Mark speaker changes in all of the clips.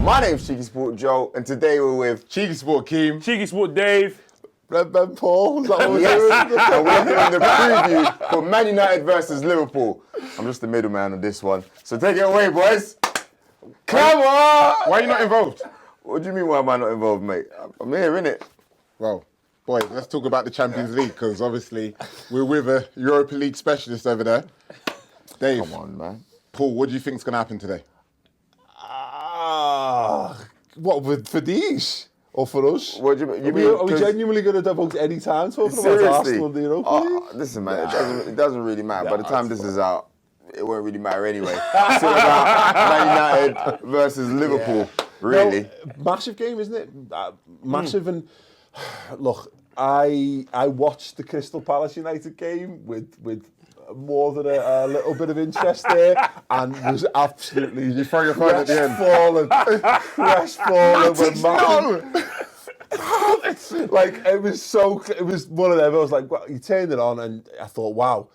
Speaker 1: My name's CheekySport Joel, and today we're with
Speaker 2: CheekySport Akeem,
Speaker 3: CheekySport Dave,
Speaker 4: Redmen Paul. Is that what we're
Speaker 1: yes,
Speaker 4: doing?
Speaker 1: and we're doing the preview for Man United versus Liverpool. I'm just the middleman on this one, so take it away, boys. Come on!
Speaker 2: why are you not involved?
Speaker 1: What do you mean? Why am I not involved, mate? I'm here, innit?
Speaker 2: Well, boy, let's talk about the Champions League, because obviously we're with a Europa League specialist over there. Dave,
Speaker 1: Come on, man.
Speaker 2: Paul, what do you think's going to happen today?
Speaker 4: What, for these? Or for us?
Speaker 1: What do you mean?
Speaker 4: Are we genuinely going to devote any time talking about Arsenal and the Europa League?
Speaker 1: Listen, man, it doesn't really matter. By the time this is out, it won't really matter anyway. It's all about Man United versus Liverpool, really.
Speaker 4: No, massive game, isn't it? Massive. And look, I watched the Crystal Palace United game with more than a little bit of interest there, and was absolutely
Speaker 2: You throw your phone at the end.
Speaker 4: crestfallen when Martin. Like it was one of them. I was like, well, you turned it on, and I thought, wow,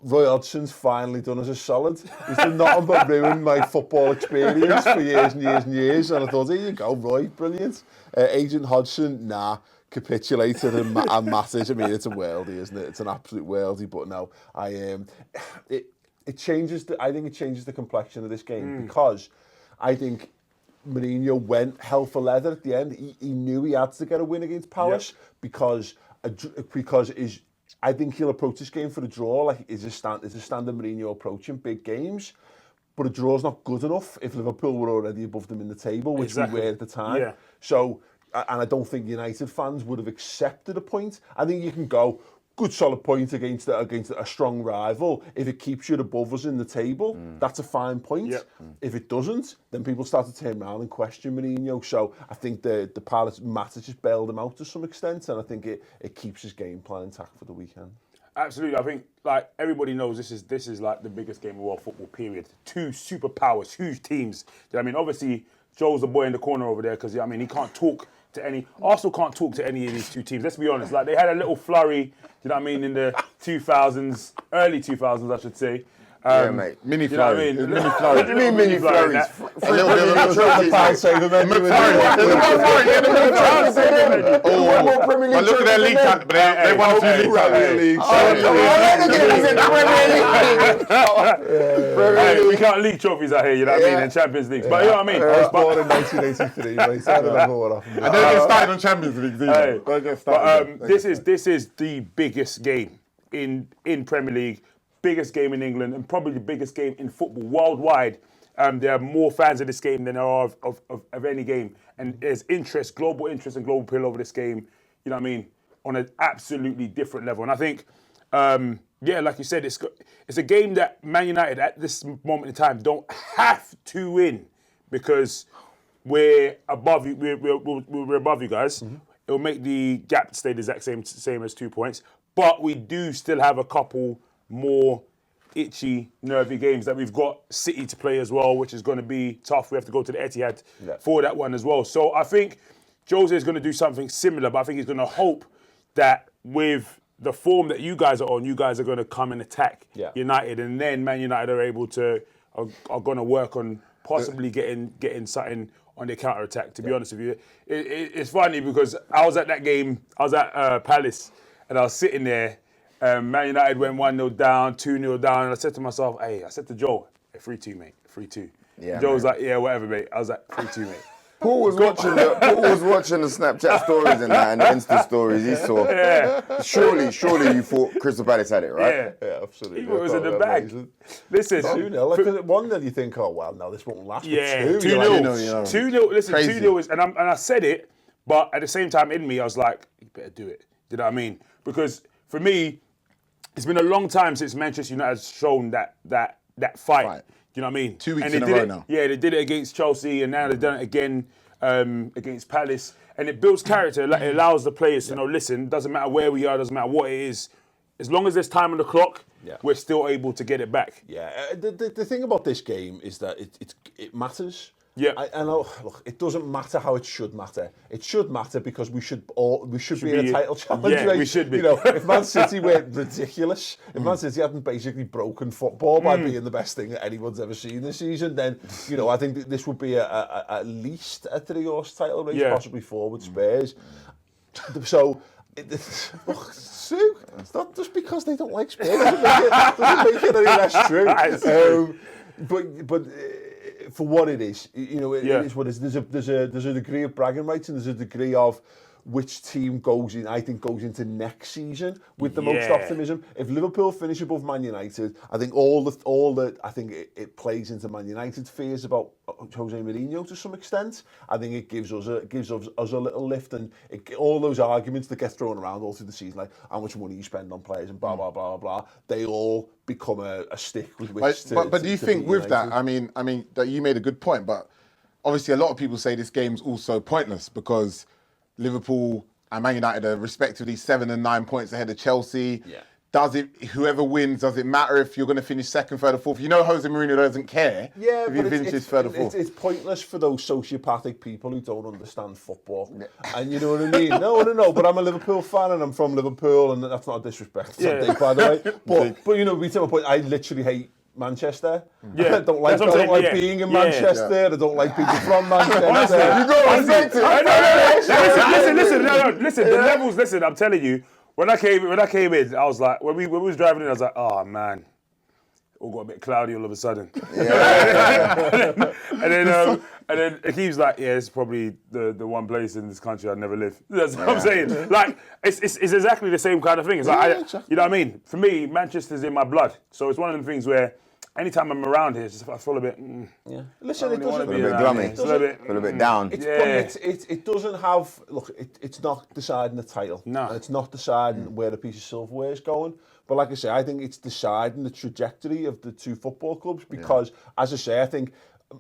Speaker 4: Roy Hodgson's finally done us a solid. He's done nothing but ruin my football experience for years and years and years. And I thought, here you go, Roy, brilliant. Agent Hodgson, capitulated and Matic. I mean, it's a worldie, isn't it? It's an absolute worldie. But no, it changes. I think it changes the complexion of this game because I think Mourinho went hell for leather at the end. He knew he had to get a win against Palace because I think he'll approach this game for a draw. Like is a standard Mourinho approach in big games. But a draw's not good enough if Liverpool were already above them in the table, which we were at the time. Yeah. So, and I don't think United fans would have accepted a point. I think you can go good solid point against a strong rival. If it keeps you above us in the table, that's a fine point. Yep. If it doesn't, then people start to turn around and question Mourinho. So I think the Palace matter just bailed him out to some extent, and I think it keeps his game plan intact for the weekend.
Speaker 3: Absolutely. I think like everybody knows this is like the biggest game of world football. Period. Two superpowers, huge teams. You know what I mean? Obviously, Joel's the boy in the corner over there because he can't talk to any. Arsenal can't talk to any of these two teams. Let's be honest. Like they had a little flurry. You know what I mean? In the 2000s, early 2000s, I should say.
Speaker 1: Yeah, mate.
Speaker 2: Mini
Speaker 3: You know what I
Speaker 2: flurry.
Speaker 3: mean?
Speaker 2: Mini flurry.
Speaker 1: What do you mean mini flurries?
Speaker 2: A little bit of a trophy. But look at their league title. They won a few league titles.
Speaker 3: We can't league trophies out here, you know what I mean, and Champions Leagues. But you know what I mean?
Speaker 4: I was born in 1983, mate. I don't know what happened.
Speaker 2: I don't get started on Champions League either. Don't get started.
Speaker 3: But this is the biggest game in Premier League, biggest game in England, and probably the biggest game in football worldwide. There are more fans of this game than there are of any game, and there's global interest and global appeal over this game. You know what I mean? On an absolutely different level, and I think, like you said, it's a game that Man United at this moment in time don't have to win because we're above you. We're above you guys. Mm-hmm. It'll make the gap stay the exact same as 2 points, but we do still have a couple more itchy, nervy games that we've got City to play as well, which is going to be tough. We have to go to the Etihad for that one as well. So I think Jose is going to do something similar, but I think he's going to hope that with the form that you guys are on, you guys are going to come and attack United, and then Man United are going to work on possibly getting something on their counter attack. To be honest with you, it's funny because I was at that game. I was at Palace, and I was sitting there. Man United went 1-0 down, 2-0 down, and I said to myself, I said to Joel, 3-2, mate, 3-2.
Speaker 1: Yeah,
Speaker 3: Joel was like, yeah, whatever, mate. I was like, 3-2, mate.
Speaker 1: Paul was watching the Snapchat stories and that, and the Insta stories he saw.
Speaker 3: Yeah.
Speaker 1: Surely you thought Crystal Palace had it, right?
Speaker 4: Yeah, absolutely.
Speaker 3: It was in the bag. Listen.
Speaker 4: 2-0. Because at 1-0 you think, oh, well, no, this won't last.
Speaker 3: Yeah,
Speaker 4: 2-0.
Speaker 3: 2-0. Listen,
Speaker 2: Crazy.
Speaker 3: 2-0 is, and I said it, but at the same time in me, I was like, you better do it. You know what I mean? Because for me, it's been a long time since Manchester United has shown that fight. Right. You know what I mean?
Speaker 2: 2 weeks in a row now.
Speaker 3: Yeah, they did it against Chelsea, and now they've done it again against Palace. And it builds character. It allows the players to know, listen, doesn't matter where we are, doesn't matter what it is. As long as there's time on the clock, we're still able to get it back.
Speaker 4: Yeah, the thing about this game is that it matters.
Speaker 3: Yeah.
Speaker 4: And look, it doesn't matter how it should matter. It should matter because we should be in a title challenge.
Speaker 3: Yeah,
Speaker 4: right?
Speaker 3: we should be.
Speaker 4: You know, if Man City were ridiculous, if Man City hadn't basically broken football by being the best thing that anyone's ever seen this season, then you know I think that this would be at least a 3-horse title race, possibly 4 with Spurs. So. Look, Sue, it's not just because they don't like Spurs doesn't make it any less true. But for what it is, you know, it is what it is. There's a degree of bragging rights and there's a degree of which team goes into next season with the most optimism. If Liverpool finish above Man United, I think it plays into Man United's fears about Jose Mourinho to some extent. I think it gives us a little lift, and all those arguments that get thrown around all through the season, like how much money you spend on players and blah blah blah blah, they all become a stick with which to.
Speaker 2: But do you think with that? I mean that you made a good point, but obviously a lot of people say this game's also pointless because Liverpool and Man United are respectively 7 and 9 points ahead of Chelsea.
Speaker 4: Yeah.
Speaker 2: Whoever wins, does it matter if you're going to finish second, third or fourth? You know Jose Mourinho doesn't care if he finishes third or fourth.
Speaker 4: It's pointless for those sociopathic people who don't understand football. And you know what I mean? No, but I'm a Liverpool fan and I'm from Liverpool, and that's not a disrespect to Dave, by the way. But you know, we take my point, I literally hate Manchester.
Speaker 3: Yeah.
Speaker 4: I don't like being in Manchester. I don't like people from Manchester.
Speaker 3: Honestly,
Speaker 4: you
Speaker 3: got listen. The levels. Listen, I'm telling you. When I came in, I was like, when we was driving in, I was like, oh man, it all got a bit cloudy all of a sudden. and then Akeem's like, yeah, it's probably the one place in this country I'd never live. That's what I'm saying. Like, it's exactly the same kind of thing. It's like, you know what I mean? For me, Manchester's in my blood, so it's one of them things where anytime I'm around here, I feel a bit.
Speaker 4: Listen, it doesn't.
Speaker 1: A little bit glummy. A little bit down.
Speaker 4: It doesn't have. Look, it's not deciding the title.
Speaker 3: No.
Speaker 4: And it's not deciding where the piece of silverware is going. But like I say, I think it's deciding the trajectory of the two football clubs because, as I say, I think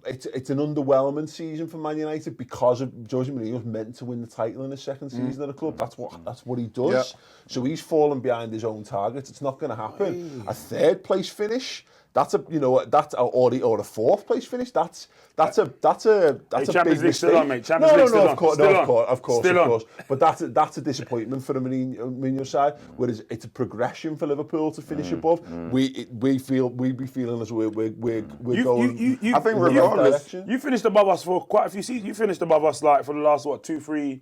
Speaker 4: it's an underwhelming season for Man United because of Jose Mourinho's meant to win the title in his second season at the club. That's what he does. Yeah. So he's fallen behind his own targets. It's not going to happen. A third place finish. That's or a fourth place finish. That's a big mistake.
Speaker 3: Still on, mate. Champions League still on.
Speaker 4: Of course. But that's a disappointment for the Mourinho side. Whereas it's a progression for Liverpool to finish above. We'd be feeling as we're going.
Speaker 1: I think regardless,
Speaker 3: you finished above us for quite a few seasons. You finished above us like for the last 2, 3,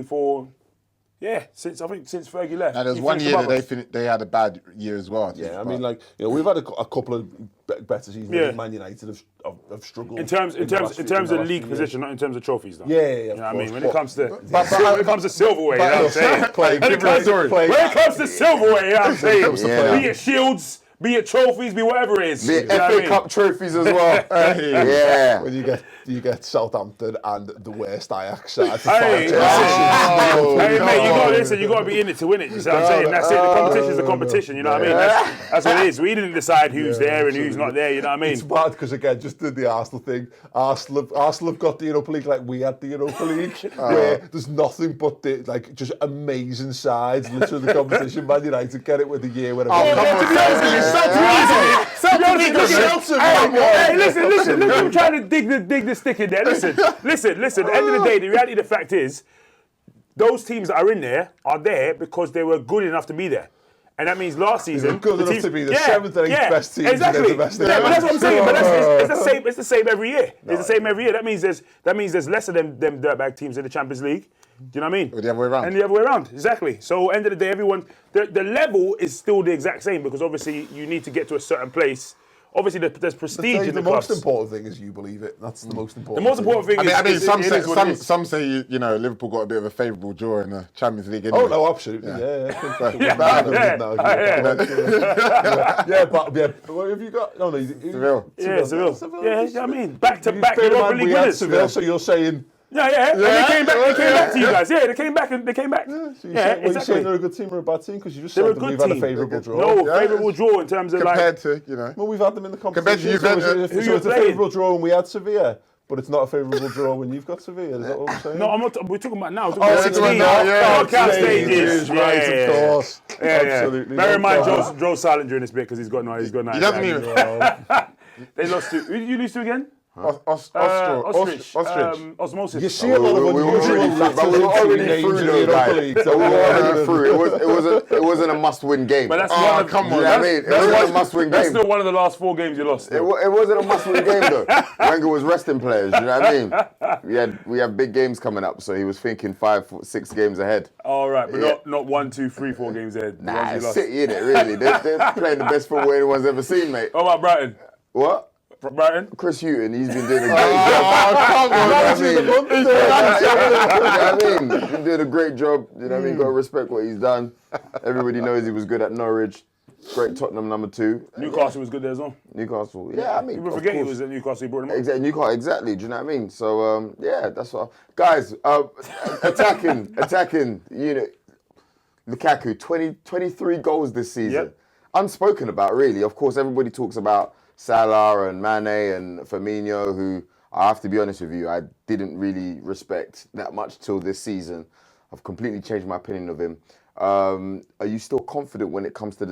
Speaker 3: 4. Yeah, since Fergie left.
Speaker 2: And there's one year that they had a bad year as well.
Speaker 4: Yeah, I mean, like, you know, we've had a couple of better seasons. Yeah. Man United have struggled.
Speaker 3: In terms of league position, not in terms of trophies, though.
Speaker 4: Yeah.
Speaker 3: You know what I mean? When it comes to silverware, you know what I'm saying? When it comes to silverware, you know what I'm saying? Be it shields, be it trophies, be whatever it is.
Speaker 1: Be it FA Cup trophies as well. Yeah.
Speaker 4: When you get Southampton and the worst Ajax side.
Speaker 3: Mate, you got to be in it to win it. You see what I'm saying? That's it. The competition is the competition. You know what I mean? That's what it is. We didn't decide who's there and who's not there. You know what I mean?
Speaker 4: It's bad because again, just did the Arsenal thing. Arsenal have got the Europa League like we had the Europa League, where there's nothing but just amazing sides. Literally the competition. Man United get it with the year where.
Speaker 3: Hey, listen, I'm trying to dig the stick in there. Listen, at the end of the day, the reality of the fact is, those teams that are in there are there because they were good enough to be there. And that means last season...
Speaker 4: good enough to be the 7th or 8th best team.
Speaker 3: Exactly. But that's what I'm saying. But it's the same every year. It's the same every year. That means there's less of them dirtbag teams in the Champions League. Do you know what I mean?
Speaker 2: Or the other way around.
Speaker 3: And the other way around, exactly. So end of the day, everyone... The level is still the exact same because obviously you need to get to a certain place. Obviously, there's prestige in the clubs.
Speaker 4: The most important thing is you believe it. That's the most important.
Speaker 3: The most important thing is...
Speaker 2: Some say you know Liverpool got a bit of a favourable draw in the Champions League. Anyway.
Speaker 4: Oh no, absolutely. Yeah. But what have you got? No,
Speaker 2: Seville.
Speaker 3: Seville. Yeah, I mean, back to back Europa League winners.
Speaker 4: Seville, so you're saying.
Speaker 3: Yeah. And they came back to you guys. Yeah, they came back.
Speaker 4: Yeah, exactly. You saying they're a good team or a bad team? Because you just said that we've had a favourable draw.
Speaker 3: No, favourable draw in terms of
Speaker 2: compared to, you know.
Speaker 4: Well, we've had them in the competition.
Speaker 2: Compared to
Speaker 4: so it's a favourable draw when we had Sevilla. But it's not a favourable draw when you've got Sevilla. Is that what we're saying?
Speaker 3: No, I'm not. We're talking about now.
Speaker 2: We're talking about now.
Speaker 3: Knockout stages.
Speaker 4: Right, of course.
Speaker 3: Absolutely. Bear in mind, Joel's silent during this bit because he's got no.
Speaker 2: He doesn't even.
Speaker 3: They lost to. Who did you lose to again? Ostrich. Osmosis.
Speaker 4: You see a lot of unusual
Speaker 1: But we were already through those guys. We were already through. It wasn't a must-win game.
Speaker 3: But that's one of,
Speaker 2: come on.
Speaker 1: You know what I mean? It wasn't a must-win
Speaker 3: That's
Speaker 1: game.
Speaker 3: still one of the last 4 games you lost.
Speaker 1: It wasn't a must-win game though. Wenger was resting players. You know what I mean? We have big games coming up, so he was thinking 5, 6 games ahead.
Speaker 3: All right, but not 1, 2, 3, 4 games ahead.
Speaker 1: Nah, it's City in it really. They're playing the best football anyone's ever seen, mate.
Speaker 3: What about Brighton?
Speaker 1: What?
Speaker 3: Brighton?
Speaker 1: Chris Hughton, he's been doing a great job.
Speaker 2: Come on,
Speaker 1: You know what I mean? He's been doing a great job. You know what I mean? Got to respect what he's done. Everybody knows he was good at Norwich. Great Tottenham number 2.
Speaker 3: Newcastle was good there as well.
Speaker 1: Newcastle, yeah. I mean,
Speaker 3: People
Speaker 1: of
Speaker 3: forget he
Speaker 1: course.
Speaker 3: was at Newcastle. He brought him up.
Speaker 1: Exactly, Newcastle, exactly. Do you know what I mean? So yeah, that's what. Guys, attacking. You know, Lukaku, 23 goals this season.
Speaker 3: Yep.
Speaker 1: Unspoken about, really. Of course, everybody talks about Salah and Mane and Firmino, who I have to be honest with you, I didn't really respect that much till this season. I've completely changed my opinion of him. Are you still confident when it comes to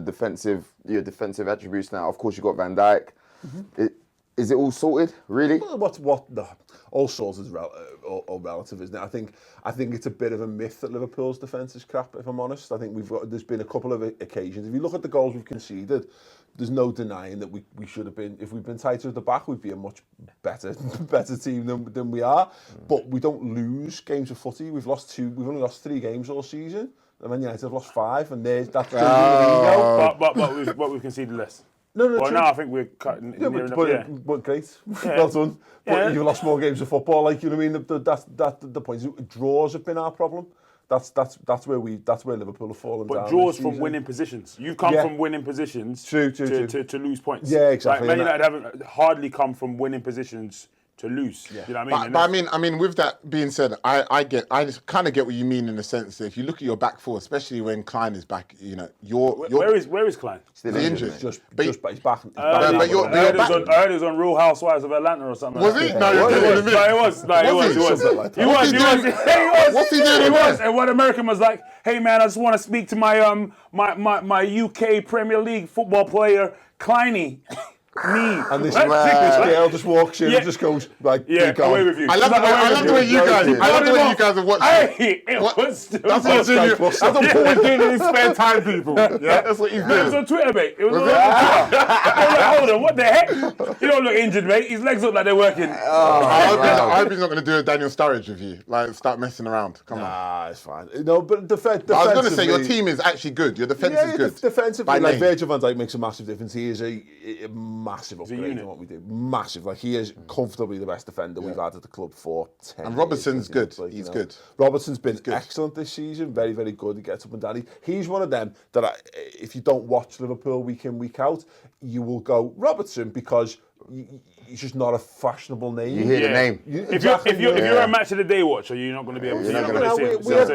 Speaker 1: your defensive attributes now? Of course, you got Van Dijk. Is it all sorted, really?
Speaker 4: All sorts is all relative, isn't it? I think it's a bit of a myth that Liverpool's defence is crap, if I'm honest. I think there's been a couple of occasions. If you look at the goals we've conceded, there's no denying that we should have been, if we'd been tighter at the back, we'd be a much better team than we are. But we don't lose games of footy. We've only lost 3 games all season. And Man United have lost 5, and that's
Speaker 3: But we've conceded less.
Speaker 4: No,
Speaker 3: well,
Speaker 4: true.
Speaker 3: now I think we're cutting.
Speaker 4: But great.
Speaker 3: Yeah.
Speaker 4: Well done.
Speaker 3: Yeah.
Speaker 4: But you've lost more games of football, like, you know what I mean? That's the point. Draws have been our problem. That's where Liverpool have fallen down.
Speaker 3: But draws from winning positions. You've come from winning positions
Speaker 4: True.
Speaker 3: To lose points.
Speaker 4: Yeah, exactly.
Speaker 3: Like, Man United haven't hardly come from winning positions to lose. Yeah. You know what I mean?
Speaker 2: But I mean, with that being said, I just kind of get what you mean in the sense that if you look at your back four, especially when Klein is back, you know,
Speaker 3: where is Klein?
Speaker 2: Still injured.
Speaker 4: Just he's back.
Speaker 3: I heard he was on Real Housewives of Atlanta or something.
Speaker 2: Was he? No, he
Speaker 3: was.
Speaker 2: What's he doing?
Speaker 3: He was. And one American was like, "Hey man, I just want to speak to my my UK Premier League football player, Kleiny." Me.
Speaker 4: And this girl just walks in and just goes like,
Speaker 3: away with you.
Speaker 2: I love the way you guys have watched it. That's what Paul doing in his spare time, people. Yeah, that's what he's doing.
Speaker 3: It was on Twitter, mate. It was on Twitter. Hold on, what the heck? You don't look injured, mate. His legs look like they're working.
Speaker 2: I hope he's not going to do a Daniel Sturridge with you. Like, start messing around. Come on.
Speaker 4: Nah, it's fine. No, but defensively...
Speaker 2: I was going to say, your team is actually good. Your defence is good.
Speaker 4: Defensively, like, Virgil van Dijk makes a massive difference. He is a massive upgrade in what we do. Massive. Like, he is comfortably the best defender we've had at the club for 10 years.
Speaker 2: And Robertson's good.
Speaker 4: Like,
Speaker 2: he's good.
Speaker 4: Robertson's been excellent this season. Very, very good. He gets up and down. He's one of them that if you don't watch Liverpool week in, week out, you will go, Robertson, because he's just not a fashionable name.
Speaker 1: You hear the name.
Speaker 3: If you're a match of the day watcher, you're not going to be able to see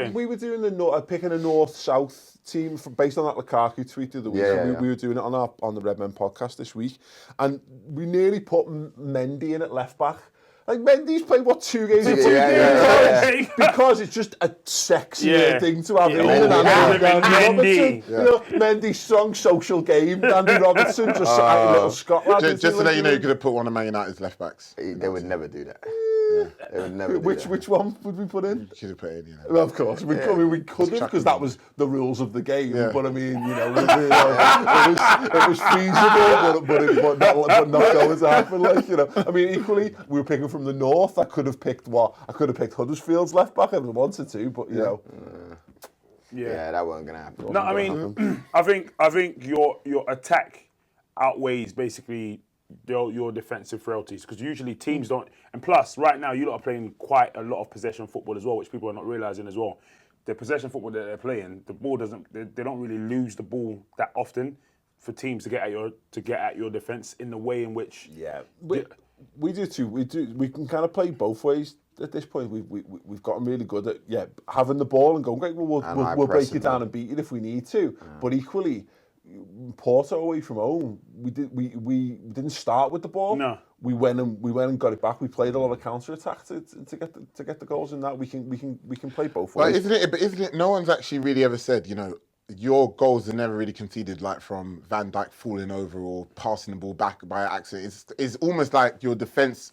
Speaker 3: him.
Speaker 4: We were doing picking a north-south team based on that Lukaku tweet the other week. We were doing it on the Redmen podcast this week, and we nearly put Mendy in at left back. Like, Mendy's played, 2 games in 2 games? Because it's just a sexier thing to have Mendy. You know, Mendy, strong social game. Andy Robertson, just little Scotland.
Speaker 2: Just to let you know, you could have put one of Man United's left backs.
Speaker 1: They would never do that. They would never do
Speaker 4: Which
Speaker 1: that.
Speaker 4: one would we put in?
Speaker 2: You should have put in,
Speaker 4: Well, of course, we could have, because that was the rules of the game.
Speaker 2: Yeah.
Speaker 4: But I mean, you know, it was feasible, but not going to happen. Like, you know, I mean, equally, we were picking from the north. I could have picked Huddersfield's left back if I wanted to, but you know.
Speaker 1: Yeah, that wasn't gonna happen.
Speaker 3: No, I mean, I think your attack outweighs basically your defensive frailties, because usually teams don't. And plus, right now you lot are playing quite a lot of possession football as well, which people are not realising as well. The possession football that they're playing, the ball doesn't. They don't really lose the ball that often for teams to get at your defence in the way in which.
Speaker 4: Yeah, we do too. We can kind of play both ways. At this point, we've gotten really good at having the ball and going, great, well, we'll break you down and beat it if we need to. But equally, Porto away from home, we didn't start with the ball.
Speaker 3: No,
Speaker 4: we went and got it back. We played a lot of counter attack to get the goals in that. We can play both ways.
Speaker 2: But isn't it? No one's actually really ever said, you know, your goals are never really conceded like from Van Dijk falling over or passing the ball back by accident. It's almost like your defence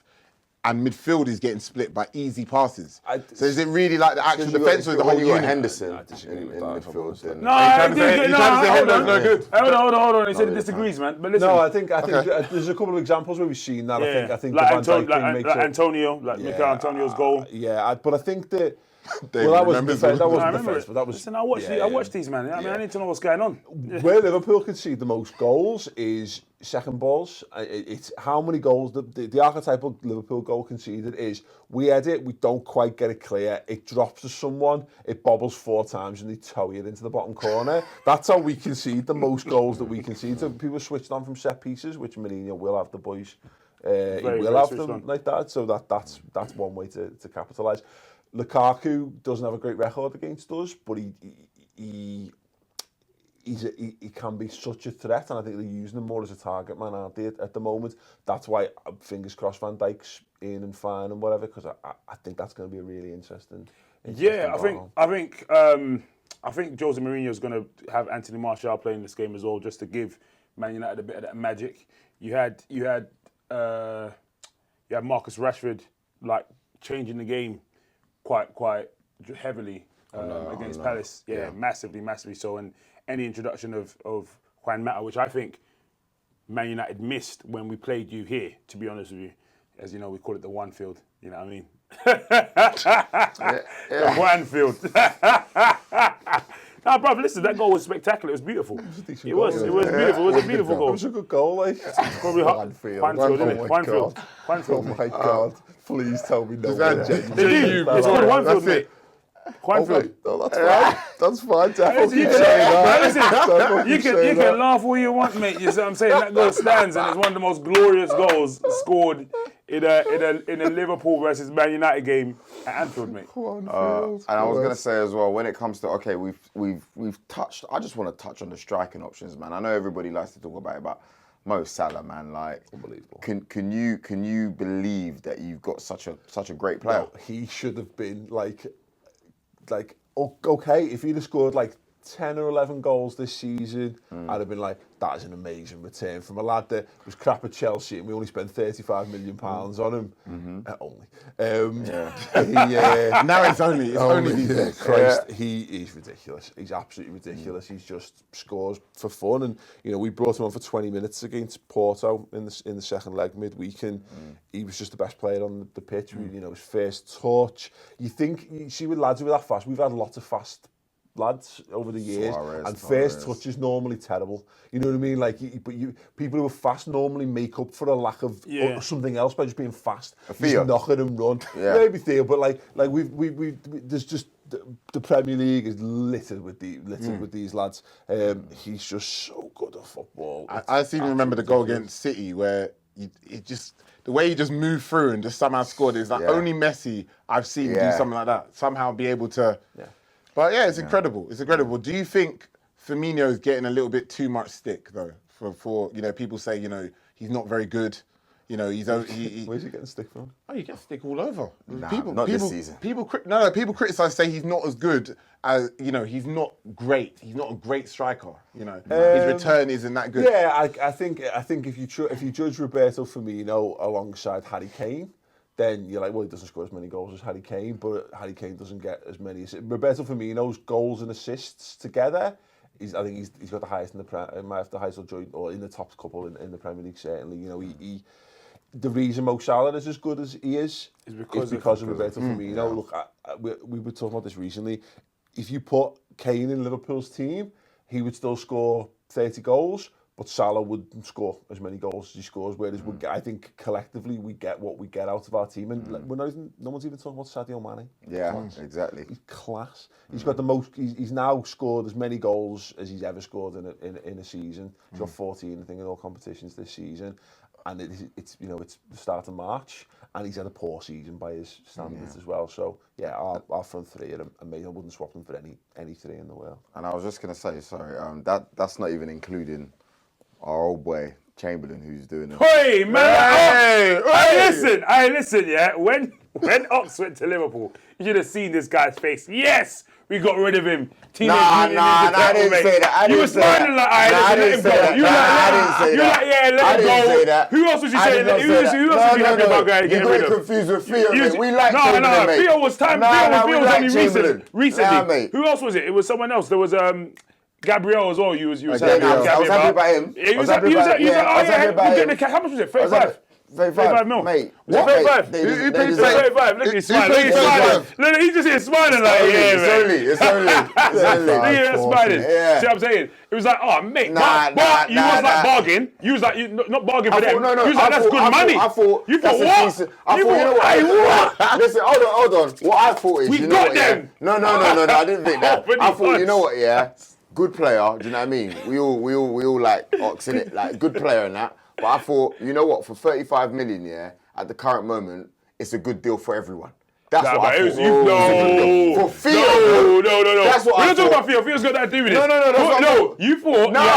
Speaker 2: and midfield is getting split by easy passes. So is it really like the actual defence or the whole
Speaker 1: when you got
Speaker 2: unit?
Speaker 1: Henderson
Speaker 4: I disagree
Speaker 1: in
Speaker 4: with that, if I'm
Speaker 1: midfield?
Speaker 4: honest.
Speaker 1: then-
Speaker 3: No, I
Speaker 2: trying to say-
Speaker 3: think
Speaker 2: you trying to say
Speaker 3: hold on.
Speaker 2: Holland's no good?
Speaker 3: Hold on. He said he disagrees, man. But listen,
Speaker 4: No, I think there's a couple of examples where we've seen that. I think
Speaker 3: like,
Speaker 4: the Van Dijk thing makes
Speaker 3: like
Speaker 4: it.
Speaker 3: Antonio, like Mikel Antonio's goal.
Speaker 4: But I think that.
Speaker 2: David
Speaker 4: Well, that wasn't
Speaker 2: remembers
Speaker 4: defense. That
Speaker 2: all.
Speaker 3: I
Speaker 4: wasn't
Speaker 3: remember
Speaker 4: defense,
Speaker 3: it.
Speaker 4: but that was.
Speaker 3: Listen, I watched these, man. I mean, I need to know what's going on.
Speaker 4: Where Liverpool concede the most goals is second balls. It's how many goals the archetypal Liverpool goal conceded is we head it, we don't quite get it clear, it drops to someone, it bobbles 4 times and they toe it into the bottom corner. That's how we concede the most goals that we concede. So people switched on from set pieces, which Mourinho will have the boys. He will have them like that. So that's one way to capitalise. Lukaku doesn't have a great record against us, but he can be such a threat, and I think they're using him more as a target man, aren't they, at the moment? That's why, fingers crossed, Van Dijk's in and fine and whatever, because I think that's going to be a really interesting
Speaker 3: Yeah, I think Jose Mourinho is going to have Anthony Martial playing this game as well, just to give Man United a bit of that magic. You had Marcus Rashford like changing the game quite heavily against Palace. Yeah, massively so. And any introduction of Juan Mata, which I think Man United missed when we played you here, to be honest with you. As you know, we call it the one field. You know what I mean? The one field. No, bro, listen, that goal was spectacular. It was beautiful. It was beautiful. It was a beautiful goal.
Speaker 4: It was a good goal, like.
Speaker 3: Probably Juanfield, isn't it? Juanfield.
Speaker 4: Oh my God. Please tell me no.
Speaker 3: It's called Juanfield, mate. Juanfield.
Speaker 4: No, that's fine. That's fine. Definitely.
Speaker 3: You can laugh all you want, mate. You see what I'm saying? That goal stands, and it's one of the most glorious goals scored in a Liverpool versus Man United game at Anfield, mate.
Speaker 1: And I was going to say as well, when it comes to we've touched. I just want to touch on the striking options, man. I know everybody likes to talk about it, but Mo Salah, man, like unbelievable. Can you believe that you've got such a great player?
Speaker 4: No, he should have been like okay, if he'd have scored like 10 or 11 goals this season, I'd have been like, that is an amazing return from a lad that was crap at Chelsea and we only spent £35 million on him.
Speaker 2: Now it's only these days.
Speaker 4: Christ, he is ridiculous. He's absolutely ridiculous. He's just scores for fun, and you know we brought him on for 20 minutes against Porto in the second leg midweek, and he was just the best player on the pitch. You know, his first touch. You see with lads who are that fast, we've had lots of fast lads over the years, and first touch is normally terrible. You know what I mean? Like, people who are fast normally make up for a lack of something else by just being fast. Just knock it and run. Maybe Theo, but like we there's just the Premier League is littered with these lads. He's just so good at football.
Speaker 2: I seem to remember the goal against City where the way he just moved through and just somehow scored is like only Messi I've seen do something like that. Somehow be able to. Yeah. But yeah, it's incredible. It's incredible. Do you think Firmino is getting a little bit too much stick though? For you know, people say he's not very good. You know,
Speaker 4: Where's he getting stick from?
Speaker 2: Oh, you get stick all over.
Speaker 1: Not this season.
Speaker 2: People criticise, say he's not as good as he's not great. He's not a great striker. You know, his return isn't that good.
Speaker 4: Yeah, I think if you judge Roberto Firmino alongside Harry Kane, then you're like, well, he doesn't score as many goals as Harry Kane, but Harry Kane doesn't get as many. Roberto Firmino's goals and assists together, I think he's got the highest might have the highest or in the top couple in the Premier League certainly. You know, the reason Mo Salah is as good as he is because of Roberto Firmino. Look, we were talking about this recently. If you put Kane in Liverpool's team, he would still score 30 goals. But Salah wouldn't score as many goals as he scores, whereas I think collectively we get what we get out of our team, and no one's even talking about Sadio Mane.
Speaker 1: Yeah, exactly.
Speaker 4: He's class. He's got the most. He's now scored as many goals as he's ever scored in a season. He's got 14, I think, in all competitions this season, and it's the start of March, and he's had a poor season by his standards as well. So yeah, our front three are amazing. I wouldn't swap them for any three in the world.
Speaker 1: And I was just gonna say, sorry, that's not even including our old boy Chamberlain, who's doing it.
Speaker 3: Hey man! Hey, listen, yeah. When Ox went to Liverpool, you should have seen this guy's face. Yes, we got rid of him.
Speaker 1: Nah, I didn't say that.
Speaker 3: You were smiling like, I didn't say that. You like, yeah, let him go.
Speaker 1: I didn't say that.
Speaker 3: Who else was you saying? Who else was you happy about getting rid of?
Speaker 1: You're confused with Theo, mate. We like Chamberlain, mate.
Speaker 3: Theo was only recently.
Speaker 1: Mate.
Speaker 3: Who else was it? It was someone else. There was Gabriel as well. You was happy
Speaker 1: Gabriel.
Speaker 3: about.
Speaker 1: I was happy about him.
Speaker 3: He was happy about him. How much was it? 35.
Speaker 1: 35
Speaker 3: mil.
Speaker 1: Mate.
Speaker 3: What? 35? Who paid 35? Look at him smiling. Look, he's just here smiling like, yeah, man.
Speaker 1: It's only.
Speaker 3: Look at him smiling.
Speaker 1: Yeah.
Speaker 3: See what I'm saying? It was like, oh, mate. But you was like bargain. You was like, not bargain for them.
Speaker 1: No.
Speaker 3: You was like, that's good money.
Speaker 1: I thought,
Speaker 3: you thought what?
Speaker 1: I thought, you know what? Listen, hold on. What I thought is,
Speaker 3: we got them.
Speaker 1: No, I didn't think that. I thought, you know what, yeah? Good player, do you know what I mean? We all like oxing it, like good player and that. But I thought, you know what, for 35 million, yeah, at the current moment, it's a good deal for everyone. That's what I thought. For Theo.
Speaker 3: No.
Speaker 1: That's what
Speaker 3: We're
Speaker 1: I
Speaker 3: not talking
Speaker 1: thought.
Speaker 3: about Theo. Theo's got that to do with this.
Speaker 1: No.
Speaker 3: You thought.
Speaker 1: No.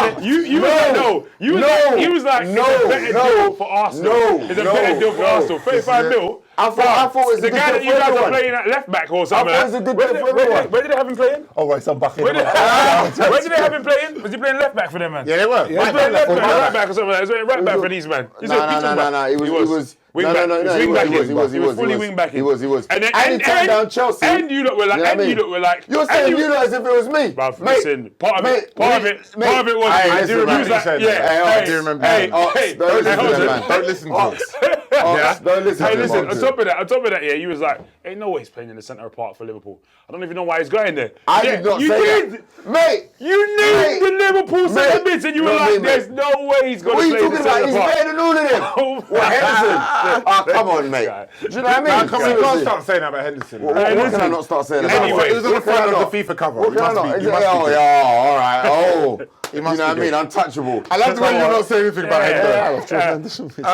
Speaker 3: He was like, it's a better deal for Arsenal. It's a better deal for Arsenal. 35 mil.
Speaker 1: I thought it was a
Speaker 3: the
Speaker 1: good
Speaker 3: guy
Speaker 1: deal
Speaker 3: that you
Speaker 1: for
Speaker 3: guys are
Speaker 1: everyone.
Speaker 3: playing at left back or something.
Speaker 1: I thought it was a good deal for everyone.
Speaker 3: Where did they have him playing?
Speaker 4: Oh, right, so I'm back in.
Speaker 3: Where did they have him playing? Was he playing left back for them, man?
Speaker 2: Yeah, they were.
Speaker 3: He was playing left back, right back or something. He was playing right back for these, man.
Speaker 1: No. He was.
Speaker 3: Wing back. He was fully wing back.
Speaker 1: He was.
Speaker 3: And
Speaker 1: he turned down Chelsea.
Speaker 3: And you lot were like.
Speaker 1: You're saying you lot as if it was me.
Speaker 3: Listen, part of it was.
Speaker 1: I do remember.
Speaker 2: Don't listen to us.
Speaker 1: Don't listen to him.
Speaker 3: Listen, on top of that, yeah, you was like, ain't no way he's playing in the centre of park for Liverpool. I don't even know why he's going there.
Speaker 1: I did not say that. Mate.
Speaker 3: You knew the Liverpool centre mids and you were like, there's no way he's going to play in the centre
Speaker 1: He's
Speaker 3: park.
Speaker 1: better than all of them. What, Henderson? Oh, come on, mate. Do you know what I mean?
Speaker 2: You can't start saying that about Henderson.
Speaker 1: What can I not start saying about
Speaker 2: Anyway, it was on the front of the FIFA cover.
Speaker 1: What can I not? All right. You know what I mean? Untouchable.
Speaker 2: I love the way you're not saying anything about Henderson.
Speaker 1: You know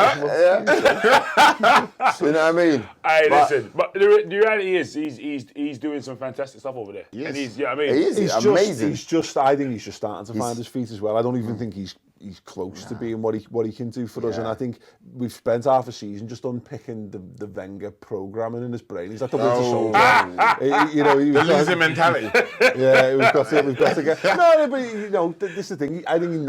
Speaker 1: what I mean?
Speaker 3: Hey, listen, but the reality is he's doing some fantastic stuff over there.
Speaker 2: Yes.
Speaker 3: And he's, I mean,
Speaker 1: He's amazing.
Speaker 4: I think he's just starting to find his feet as well. I don't even think he's close to being what he can do for us. And I think we've spent half a season just unpicking the Wenger programming in his brain. He's like the Winter Soldier.
Speaker 2: The losing mentality.
Speaker 4: Yeah, we've got to get. No, but this is the thing. I think he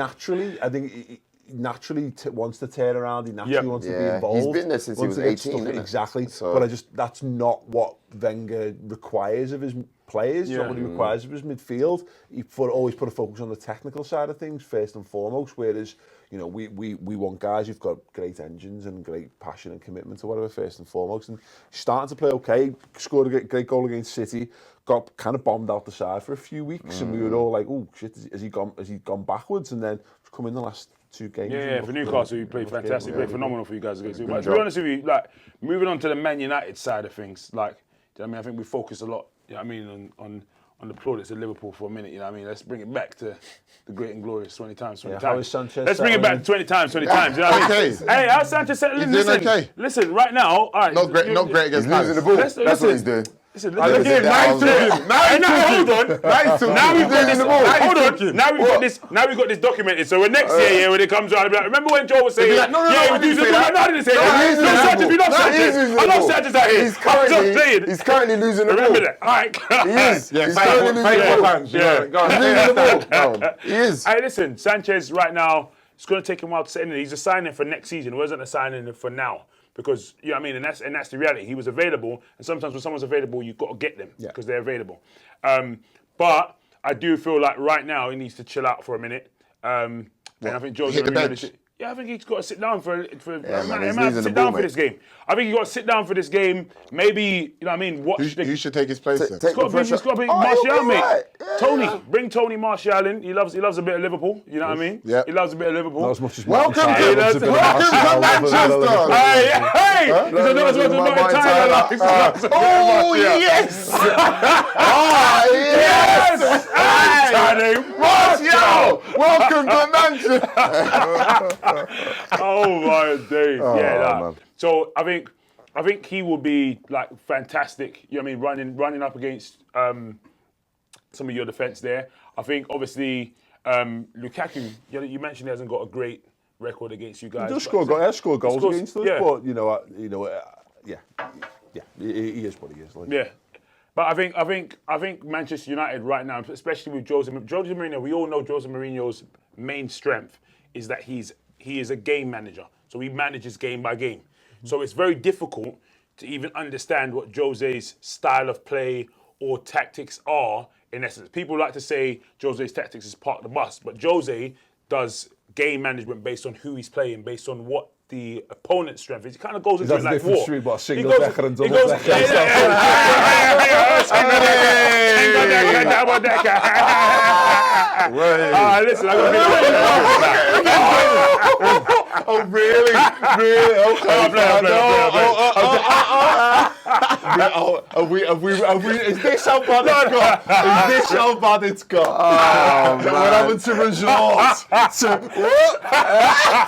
Speaker 4: naturally wants to turn around. He naturally wants to be involved.
Speaker 1: He's been there since he was 18.
Speaker 4: Exactly.
Speaker 1: So.
Speaker 4: But that's not what Wenger requires of his players. It's not what he requires of his midfield. He always put a focus on the technical side of things first and foremost. Whereas we want guys who've got great engines and great passion and commitment or whatever first and foremost. And he's starting to play okay. Scored a great goal against City. Got kind of bombed out the side for a few weeks, and we were all like, "Oh shit, has he gone backwards?" And then come in the last 2 games.
Speaker 3: Yeah, for Newcastle, he played fantastic, played phenomenal for you guys against. But to be honest with you, like moving on to the Man United side of things, like, I mean, I think we focus a lot, on the plaudits of Liverpool for a minute. Let's bring it back to the great and glorious 20 times.
Speaker 4: How is Sanchez?
Speaker 3: Let's bring it back 20 times. You know what I mean? Hey, how's Sanchez settling? Listen, right now, all right.
Speaker 2: Not great against
Speaker 1: He's losing the ball. That's what he's doing.
Speaker 3: Listen,
Speaker 1: Hold on.
Speaker 3: Now we've got this documented. So when next year, when it comes around, remember when Joel was saying,
Speaker 1: I didn't say that.
Speaker 3: No, I didn't say that. No, Sanchez, we love Sanchez. I love Sanchez out here.
Speaker 1: He's currently losing the ball.
Speaker 3: Remember that. All right.
Speaker 1: He is.
Speaker 2: Yeah,
Speaker 1: He's currently losing the ball.
Speaker 2: He is.
Speaker 3: Hey, listen, Sanchez right now, it's going to take him a while to set in. He's a signing for next season. It wasn't a signing for now. Because, you know what I mean, and that's the reality. He was available, and sometimes when someone's available, you've got to get them because they're available. But I do feel like right now he needs to chill out for a minute. And I think Joe's
Speaker 2: hit the
Speaker 3: going to
Speaker 2: bench.
Speaker 3: I think he's got to sit down for
Speaker 1: this
Speaker 3: game. I think he's got to sit down for this game. Maybe, you know what I mean, watch
Speaker 2: Who should take his place then?
Speaker 3: It's got to be Martial, mate. Tony, bring Tony Martial in. He loves a bit of Liverpool. You know what I mean?
Speaker 2: Yeah.
Speaker 3: He loves a bit of Liverpool.
Speaker 4: Not as much as
Speaker 2: Welcome to Manchester.
Speaker 3: Hey! He's not as much as my entire life.
Speaker 2: Oh yes!
Speaker 3: Yes!
Speaker 2: Martial! Welcome to Manchester.
Speaker 3: Oh my days!
Speaker 1: man.
Speaker 3: So I think he will be like fantastic. You know what I mean? Running up against some of your defence there. I think obviously Lukaku. You mentioned he hasn't got a great record against you guys.
Speaker 4: He does score goals against us,
Speaker 3: yeah.
Speaker 4: but he is what he is. Like.
Speaker 3: Yeah. But I think Manchester United right now, especially with Jose Mourinho, we all know Jose Mourinho's main strength is that he is a game manager. So he manages game by game. So it's very difficult to even understand what Jose's style of play or tactics are in essence. People like to say Jose's tactics is part of the bus, but Jose does game management based on who he's playing, based on what the opponent's strength is. He kind of goes into it like war.
Speaker 4: Between what, single decker and double decker?
Speaker 3: Single decker, double decker. Listen, I'm going to
Speaker 4: Oh, really? Really? Okay. Is this how bad it's got? Is this how bad it's got? We're having to resort to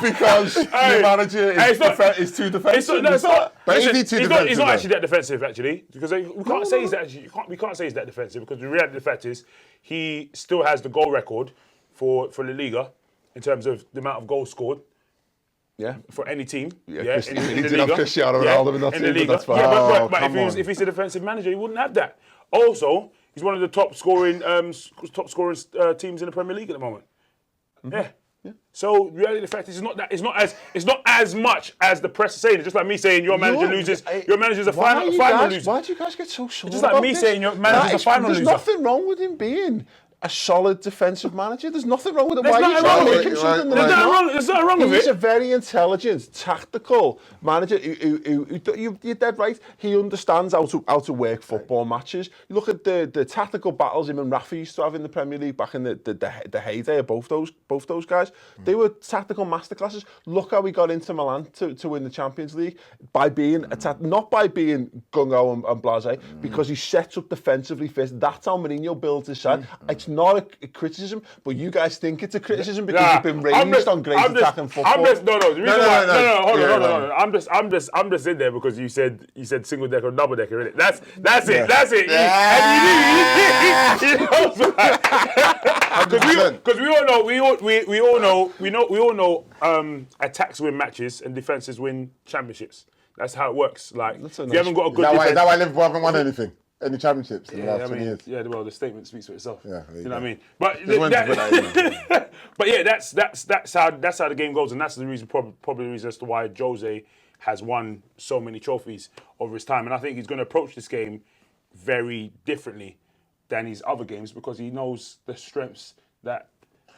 Speaker 4: because your manager is too defensive.
Speaker 3: It's not
Speaker 2: defensive,
Speaker 3: actually that defensive, actually, because we can't say he's that defensive, because the reality of the fact is he still has the goal record for La Liga in terms of the amount of goals scored.
Speaker 4: Yeah,
Speaker 3: for any team.
Speaker 4: Yeah,
Speaker 3: in the
Speaker 4: did have Cristiano Ronaldo in that team, but that's fine.
Speaker 3: Yeah, but if he's a defensive manager, he wouldn't have that. Also, he's one of the top scoring teams in the Premier League at the moment. Yeah. So the reality of the fact is it's not as much as the press is saying. It's just like me saying your manager loses. Your manager's a final loser.
Speaker 4: Why do you guys get so sure?
Speaker 3: It's just like me saying your manager's a final loser.
Speaker 4: There's nothing wrong with him being a solid defensive manager. There's nothing wrong with it.
Speaker 3: There's nothing wrong with it.
Speaker 4: He's a very intelligent, tactical manager. You're dead right. He understands how to work football matches. You look at the tactical battles him and Rafa used to have in the Premier League back in the heyday of both those guys. They were tactical masterclasses. Look how he got into Milan to win the Champions League by being not by being gung-ho and blasé, because he sets up defensively first. That's how Mourinho builds his side. It's not a criticism, but you guys think it's a criticism because you've been raised on great attacking football.
Speaker 3: Hold on. I'm just in there because you said single decker or double decker, innit? That's it. Because we all know attacks win matches and defenses win championships. That's how it works. Like if you haven't got a good defense,
Speaker 2: is that why Liverpool haven't won anything? Any championships in the last 20 years?
Speaker 3: Yeah, well, the statement speaks for itself.
Speaker 2: Yeah,
Speaker 3: you know what I mean? But that's how the game goes, and that's the reason, probably the reason as to why Jose has won so many trophies over his time. And I think he's going to approach this game very differently than his other games because he knows the strengths that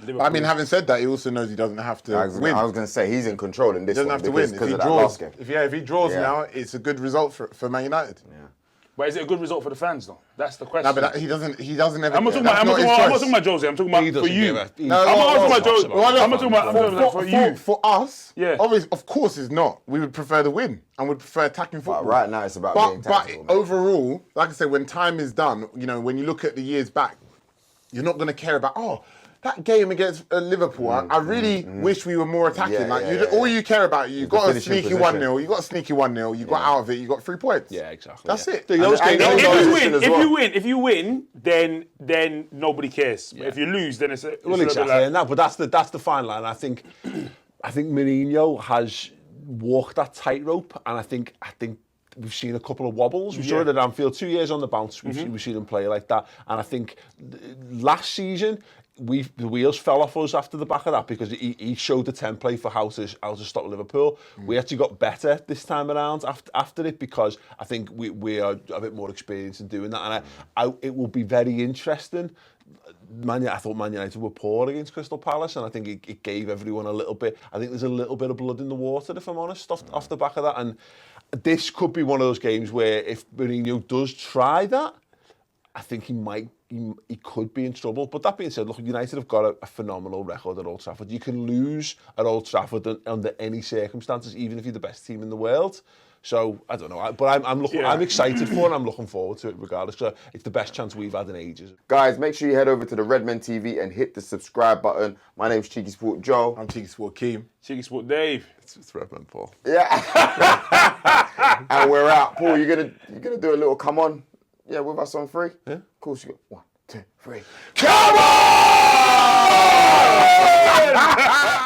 Speaker 3: Liverpool.
Speaker 2: I mean, having said that, he also knows he doesn't have to win.
Speaker 1: I was going to say he's in control in this.
Speaker 2: He doesn't have to win.
Speaker 1: Because of that last game.
Speaker 2: If he draws now, it's a good result for Man United.
Speaker 1: Yeah.
Speaker 3: But is it a good result for the fans, though? That's the question.
Speaker 2: No, but he doesn't ever.
Speaker 3: I'm not talking about Jose. I'm talking about for you.
Speaker 4: I'm
Speaker 3: not talking about for you.
Speaker 2: For us,
Speaker 3: yeah.
Speaker 2: Obviously, of course, it's not. We would prefer the win and would prefer attacking football.
Speaker 1: But right now, it's about being tactical.
Speaker 2: But overall, like I said, when time is done, when you look at the years back, you're not going to care about that game against Liverpool. I really wish we were more attacking. All you care about, you got a sneaky 1-0, you got a sneaky 1-0, you got out of it, you got 3 points.
Speaker 4: Yeah, exactly.
Speaker 2: That's it.
Speaker 3: If you win, then nobody cares. But if you lose, then it's
Speaker 4: exactly. But that's the fine line. I think Mourinho has walked that tightrope, and I think we've seen a couple of wobbles. We saw it at Anfield 2 years on the bounce. We've seen him play like that, and I think last season the wheels fell off us after the back of that because he showed the template for how to stop Liverpool. We actually got better this time around after it because I think we are a bit more experienced in doing that, and it will be very interesting. I thought Man United were poor against Crystal Palace, and I think it gave everyone a little bit. I think there's a little bit of blood in the water, if I'm honest, off the back of that. And this could be one of those games where if Mourinho does try that, I think he could be in trouble. But that being said, look, United have got a phenomenal record at Old Trafford. You can lose at Old Trafford under any circumstances, even if you're the best team in the world. So I don't know, but I'm excited for it. And I'm looking forward to it regardless. So it's the best chance we've had in ages.
Speaker 1: Guys, make sure you head over to the Redmen TV and hit the subscribe button. My name's CheekySport Joel.
Speaker 2: I'm CheekySport Akeem.
Speaker 3: CheekySport Dave.
Speaker 4: It's Redmen Paul.
Speaker 1: Yeah. And we're out. Paul, you're gonna do a little come on. Yeah, with us on 3? Yeah. Of course you got 1, 2, 3. Come on!